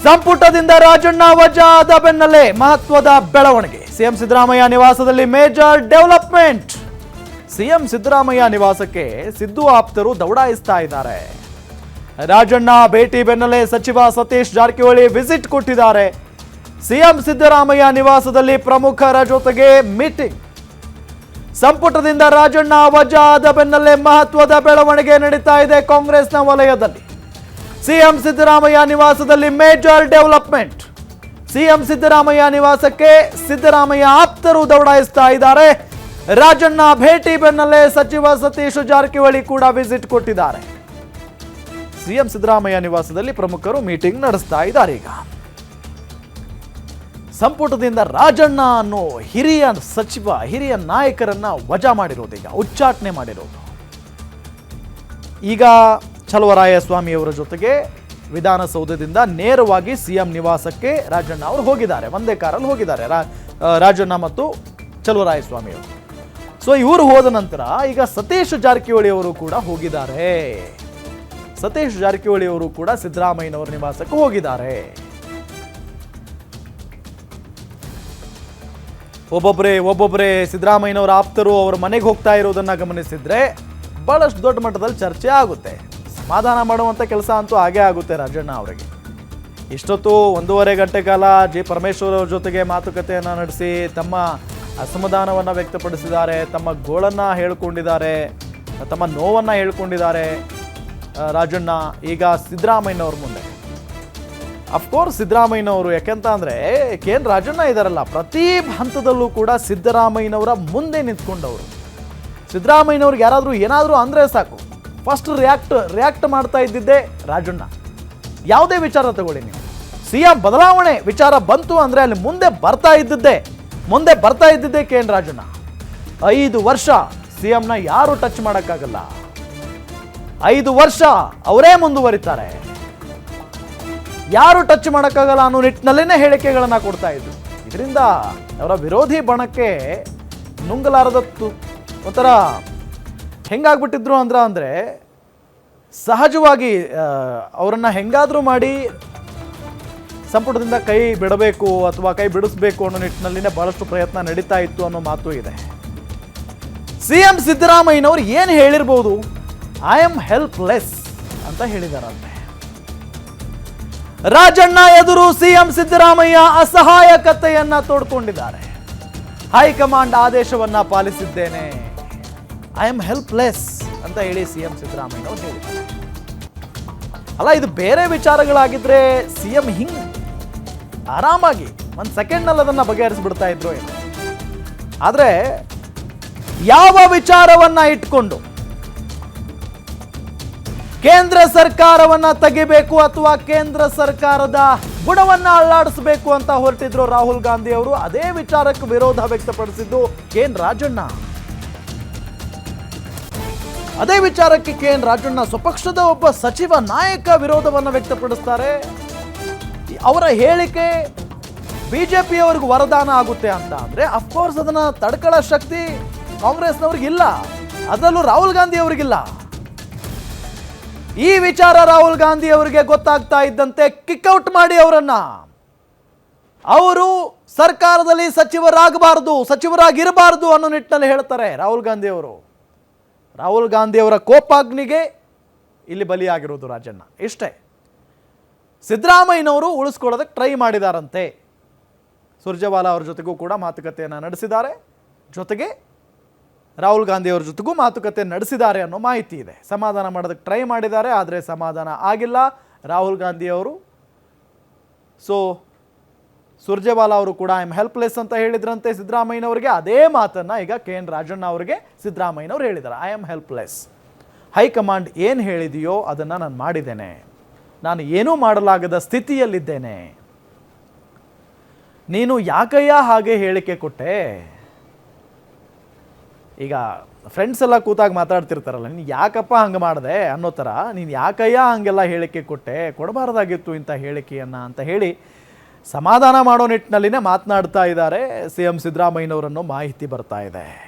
ಸಂಪುಟದಿಂದ ರಾಜಣ್ಣ ವಜಾದ ಬೆನ್ನಲ್ಲೇ ಮಹತ್ವದ ಬೆಳವಣಿಗೆ. ಸಿಎಂ ಸಿದ್ದರಾಮಯ್ಯ ನಿವಾಸದಲ್ಲಿ ಮೇಜರ್ ಡೆವಲಪ್ಮೆಂಟ್. ಸಿಎಂ ಸಿದ್ದರಾಮಯ್ಯ ನಿವಾಸಕ್ಕೆ ಸಿದ್ದು ಆಪ್ತರು ದೌಡಾಯಿಸ್ತಾ ಇದ್ದಾರೆ. ರಾಜಣ್ಣ ಭೇಟಿ ಬೆನ್ನಲ್ಲೇ ಸಚಿವ ಸತೀಶ್ ಜಾರಕಿಹೊಳಿ ವಿಸಿಟ್ ಕೊಟ್ಟಿದ್ದಾರೆ. ಸಿಎಂ ಸಿದ್ದರಾಮಯ್ಯ ನಿವಾಸದಲ್ಲಿ ಪ್ರಮುಖರ ಜೊತೆಗೆ ಮೀಟಿಂಗ್. ಸಂಪುಟದಿಂದ ರಾಜಣ್ಣ ವಜಾದ ಬೆನ್ನಲ್ಲೇ ಮಹತ್ವದ ಬೆಳವಣಿಗೆ ನಡೀತಾ ಇದೆ ಕಾಂಗ್ರೆಸ್ನ ವಲಯದಲ್ಲಿ. ಸಿಎಂ ಸಿದ್ದರಾಮಯ್ಯ ನಿವಾಸದಲ್ಲಿ ಮೇಜರ್ ಡೆವಲಪ್ಮೆಂಟ್. ಸಿಎಂ ಸಿದ್ದರಾಮಯ್ಯ ನಿವಾಸಕ್ಕೆ ಸಿದ್ದರಾಮಯ್ಯ ಆಪ್ತರು ದೌಡಾಯಿಸ್ತಾ ಇದ್ದಾರೆ. ರಾಜಣ್ಣ ಭೇಟಿ ಬೆನ್ನಲ್ಲೇ ಸಚಿವ ಸತೀಶ್ ಜಾರಕಿಹೊಳಿ ಕೂಡ ವಿಸಿಟ್ ಕೊಟ್ಟಿದ್ದಾರೆ. ಸಿಎಂ ಸಿದ್ದರಾಮಯ್ಯ ನಿವಾಸದಲ್ಲಿ ಪ್ರಮುಖರು ಮೀಟಿಂಗ್ ನಡೆಸ್ತಾ ಇದ್ದಾರೆ. ಈಗ ಸಂಪುಟದಿಂದ ರಾಜಣ್ಣ ಅನ್ನೋ ಹಿರಿಯ ನಾಯಕರನ್ನ ವಜಾ ಮಾಡಿರೋದು, ಈಗ ಉಚ್ಚಾಟನೆ ಮಾಡಿರೋದು. ಈಗ ಚಲುವರಾಯಸ್ವಾಮಿಯವರ ಜೊತೆಗೆ ವಿಧಾನಸೌಧದಿಂದ ನೇರವಾಗಿ ಸಿಎಂ ನಿವಾಸಕ್ಕೆ ರಾಜಣ್ಣ ಅವರು ಹೋಗಿದ್ದಾರೆ. ಒಂದೇ ಕಾರಲ್ಲಿ ಹೋಗಿದ್ದಾರೆ ರಾಜಣ್ಣ ಮತ್ತು ಚಲುವರಾಯಸ್ವಾಮಿಯವರು. ಸೊ ಇವರು ಹೋದ ನಂತರ ಈಗ ಸತೀಶ್ ಜಾರಕಿಹೊಳಿ ಅವರು ಕೂಡ ಹೋಗಿದ್ದಾರೆ. ಸತೀಶ್ ಜಾರಕಿಹೊಳಿ ಅವರು ಕೂಡ ಸಿದ್ದರಾಮಯ್ಯನವರ ನಿವಾಸಕ್ಕೆ ಹೋಗಿದ್ದಾರೆ. ಒಬ್ಬೊಬ್ಬರೇ ಸಿದ್ದರಾಮಯ್ಯನವರ ಆಪ್ತರು ಅವರ ಮನೆಗೆ ಹೋಗ್ತಾ ಇರೋದನ್ನ ಗಮನಿಸಿದ್ರೆ ಬಹಳಷ್ಟು ದೊಡ್ಡ ಮಟ್ಟದಲ್ಲಿ ಚರ್ಚೆ ಆಗುತ್ತೆ. ಸಮಾಧಾನ ಮಾಡುವಂಥ ಕೆಲಸ ಅಂತೂ ಹಾಗೇ ಆಗುತ್ತೆ ರಾಜಣ್ಣ ಅವರಿಗೆ. ಇಷ್ಟೊತ್ತು 1.5 ಗಂಟೆ ಕಾಲ ಜಿ ಪರಮೇಶ್ವರ್ ಅವ್ರ ಜೊತೆಗೆ ಮಾತುಕತೆಯನ್ನು ನಡೆಸಿ ತಮ್ಮ ಅಸಮಾಧಾನವನ್ನು ವ್ಯಕ್ತಪಡಿಸಿದ್ದಾರೆ, ತಮ್ಮ ಗೋಳನ್ನು ಹೇಳ್ಕೊಂಡಿದ್ದಾರೆ, ತಮ್ಮ ನೋವನ್ನು ಹೇಳ್ಕೊಂಡಿದ್ದಾರೆ ರಾಜಣ್ಣ. ಈಗ ಸಿದ್ದರಾಮಯ್ಯನವ್ರ ಮುಂದೆ ಅಫ್ಕೋರ್ಸ್ ಸಿದ್ದರಾಮಯ್ಯನವರು, ಯಾಕೆಂತ ಅಂದರೆ ಕೆ.ಎನ್. ರಾಜಣ್ಣ ಇದ್ದಾರಲ್ಲ, ಪ್ರತಿ ಹಂತದಲ್ಲೂ ಕೂಡ ಸಿದ್ದರಾಮಯ್ಯನವರ ಮುಂದೆ ನಿಂತ್ಕೊಂಡವರು. ಸಿದ್ದರಾಮಯ್ಯನವ್ರಿಗೆ ಯಾರಾದರೂ ಏನಾದರೂ ಅಂದರೆ ಸಾಕು ಫಸ್ಟ್ ರಿಯಾಕ್ಟ್ ಮಾಡ್ತಾ ಇದ್ದಿದ್ದೇ ರಾಜಣ್ಣ. ಯಾವುದೇ ವಿಚಾರ ತಗೊಳ್ಳಿ ನೀವು, ಸಿಎಂ ಬದಲಾವಣೆ ವಿಚಾರ ಬಂತು ಅಂದರೆ ಅಲ್ಲಿ ಮುಂದೆ ಬರ್ತಾ ಇದ್ದಿದ್ದೇ ಕೆ.ಎನ್. ರಾಜಣ್ಣ. 5 ವರ್ಷ ಸಿಎಂನ ಯಾರು ಟಚ್ ಮಾಡೋಕ್ಕಾಗಲ್ಲ. 5 ವರ್ಷ ಅವರೇ ಮುಂದುವರಿತಾರೆ, ಯಾರು ಟಚ್ ಮಾಡೋಕ್ಕಾಗಲ್ಲ ಅನ್ನೋ ನಿಟ್ಟಿನಲ್ಲೇ ಹೇಳಿಕೆಗಳನ್ನು ಕೊಡ್ತಾ ಇದ್ರು. ಇದರಿಂದ ಅವರ ವಿರೋಧಿ ಬಣಕ್ಕೆ ನುಂಗಲಾರದತ್ತು ಒಂಥರ ಹೆಂಗಾಗ್ಬಿಟ್ಟಿದ್ರು ಅಂದರೆ ಸಹಜವಾಗಿ ಅವರನ್ನು ಹೆಂಗಾದರೂ ಮಾಡಿ ಸಂಪುಟದಿಂದ ಕೈ ಬಿಡಬೇಕು ಅಥವಾ ಕೈ ಬಿಡಿಸ್ಬೇಕು ಅನ್ನೋ ನಿಟ್ಟಿನಲ್ಲಿನೇ ಬಹಳಷ್ಟು ಪ್ರಯತ್ನ ನಡೀತಾ ಇತ್ತು ಅನ್ನೋ ಮಾತು ಇದೆ. ಸಿಎಂ ಸಿದ್ದರಾಮಯ್ಯನವರು ಏನು ಹೇಳಿರ್ಬೋದು, ಐ ಆಮ್ ಹೆಲ್ಪ್ಲೆಸ್ ಅಂತ ಹೇಳಿದಾರಂತೆ. ರಾಜಣ್ಣ ಎದುರು ಸಿಎಂ ಸಿದ್ದರಾಮಯ್ಯ ಅಸಹಾಯಕತೆಯನ್ನ ತೋಡ್ಕೊಂಡಿದ್ದಾರೆ. ಹೈಕಮಾಂಡ್ ಆದೇಶವನ್ನ ಪಾಲಿಸಿದ್ದೇನೆ, ಐ ಆಮ್ ಹೆಲ್ಪ್ಲೆಸ್ ಅಂತ ಹೇಳಿ ಸಿಎಂ ಸಿದ್ದರಾಮಯ್ಯ ಅವರು ಹೇಳಿದ್ದಾರೆ. ಅಲ್ಲ, ಇದು ಬೇರೆ ವಿಚಾರಗಳಾಗಿದ್ರೆ ಸಿಎಂ ಹಿಂಗ್ ಆರಾಮಾಗಿ 1 ಸೆಕೆಂಡ್ನಲ್ಲಿ ಅದನ್ನ ಬಗೆಹರಿಸ್ಬಿಡ್ತಾ ಇದ್ರು. ಆದ್ರೆ ಯಾವ ವಿಚಾರವನ್ನ ಇಟ್ಕೊಂಡು ಕೇಂದ್ರ ಸರ್ಕಾರವನ್ನ ತೆಗಿಬೇಕು ಅಥವಾ ಕೇಂದ್ರ ಸರ್ಕಾರದ ಗುಣವನ್ನ ಅಲ್ಲಾಡಿಸಬೇಕು ಅಂತ ಹೊರಟಿದ್ರು ರಾಹುಲ್ ಗಾಂಧಿ ಅವರು, ಅದೇ ವಿಚಾರಕ್ಕೆ ವಿರೋಧ ವ್ಯಕ್ತಪಡಿಸಿದ್ದು ಕೆ.ಎನ್. ರಾಜಣ್ಣ. ಅದೇ ವಿಚಾರಕ್ಕೆ ಕೆ.ಎನ್. ರಾಜಣ್ಣ ಸ್ವಪಕ್ಷದ ಒಬ್ಬ ಸಚಿವ ನಾಯಕ ವಿರೋಧವನ್ನು ವ್ಯಕ್ತಪಡಿಸ್ತಾರೆ. ಅವರ ಹೇಳಿಕೆ ಬಿಜೆಪಿಯವರಿಗೆ ವರದಾನ ಆಗುತ್ತೆ ಅಂತ ಅಂದ್ರೆ ಅಫ್ಕೋರ್ಸ್ ಅದನ್ನ ತಡ್ಕೊಳ್ಳೋ ಶಕ್ತಿ ಕಾಂಗ್ರೆಸ್ನವ್ರಿಗಿಲ್ಲ, ಅದರಲ್ಲೂ ರಾಹುಲ್ ಗಾಂಧಿ ಅವರಿಗಿಲ್ಲ. ಈ ವಿಚಾರ ರಾಹುಲ್ ಗಾಂಧಿ ಅವರಿಗೆ ಗೊತ್ತಾಗ್ತಾ ಇದ್ದಂತೆ ಕಿಕ್ಔಟ್ ಮಾಡಿ ಅವರು ಸರ್ಕಾರದಲ್ಲಿ ಸಚಿವರಾಗಿರಬಾರದು ಅನ್ನೋ ನಿಟ್ಟಿನಲ್ಲಿ ಹೇಳ್ತಾರೆ ರಾಹುಲ್ ಗಾಂಧಿ ಅವರು. ರಾಹುಲ್ ಗಾಂಧಿ ಅವರ ಕೋಪಾಗ್ನಿಗೆ ಇಲ್ಲಿ ಬಲಿಯಾಗಿರೋದು ರಾಜಣ್ಣ. ಇಷ್ಟೇ. ಸಿದ್ದರಾಮಯ್ಯನವರು ಉಳಿಸ್ಕೊಳ್ಳೋದಕ್ಕೆ ಟ್ರೈ ಮಾಡಿದಾರಂತೆ. ಸುರ್ಜೇವಾಲಾ ಅವ್ರ ಜೊತೆಗೂ ಕೂಡ ಮಾತುಕತೆಯನ್ನು ನಡೆಸಿದ್ದಾರೆ, ಜೊತೆಗೆ ರಾಹುಲ್ ಗಾಂಧಿ ಅವ್ರ ಜೊತೆಗೂ ಮಾತುಕತೆ ನಡೆಸಿದ್ದಾರೆ ಅನ್ನೋ ಮಾಹಿತಿ ಇದೆ. ಸಮಾಧಾನ ಮಾಡೋದಕ್ಕೆ ಟ್ರೈ ಮಾಡಿದ್ದಾರೆ, ಆದರೆ ಸಮಾಧಾನ ಆಗಿಲ್ಲ ರಾಹುಲ್ ಗಾಂಧಿ ಅವರು. ಸೊ ಸುರ್ಜೇವಾಲಾ ಅವರು ಕೂಡ ಐ ಆಮ್ ಹೆಲ್ಪ್ಲೆಸ್ ಅಂತ ಹೇಳಿದ್ರಂತೆ ಸಿದ್ದರಾಮಯ್ಯನವರಿಗೆ. ಅದೇ ಮಾತನ್ನು ಈಗ ಕೆ.ಎನ್. ರಾಜಣ್ಣ ಅವರಿಗೆ ಸಿದ್ದರಾಮಯ್ಯನವರು ಹೇಳಿದ್ದಾರೆ, ಐ ಆಮ್ ಹೆಲ್ಪ್ಲೆಸ್. ಹೈಕಮಾಂಡ್ ಏನು ಹೇಳಿದೆಯೋ ಅದನ್ನು ನಾನು ಮಾಡಿದ್ದೇನೆ, ನಾನು ಏನೂ ಮಾಡಲಾಗದ ಸ್ಥಿತಿಯಲ್ಲಿದ್ದೇನೆ. ನೀನು ಯಾಕಯ್ಯ ಹಾಗೆ ಹೇಳಿಕೆ ಕೊಟ್ಟೆ? ಈಗ ಫ್ರೆಂಡ್ಸ್ ಎಲ್ಲ ಕೂತಾಗ ಮಾತಾಡ್ತಿರ್ತಾರಲ್ಲ, ನೀನು ಯಾಕಪ್ಪ ಹಂಗೆ ಮಾಡಿದೆ ಅನ್ನೋ ಥರ, ನೀನು ಯಾಕಯ್ಯ ಹಂಗೆಲ್ಲ ಹೇಳಿಕೆ ಕೊಡಬಾರ್ದಾಗಿತ್ತು ಇಂಥ ಹೇಳಿಕೆಯನ್ನು ಅಂತ ಹೇಳಿ ಸಮಾಧಾನ ಮಾಡೋ ನಿಟ್ಟಿನಲ್ಲಿನೇ ಮಾತನಾಡ್ತಾ ಇದ್ದಾರೆ ಸಿಎಂ ಸಿದ್ದರಾಮಯ್ಯನವರನ್ನು ಮಾಹಿತಿ ಬರ್ತಾ ಇದೆ.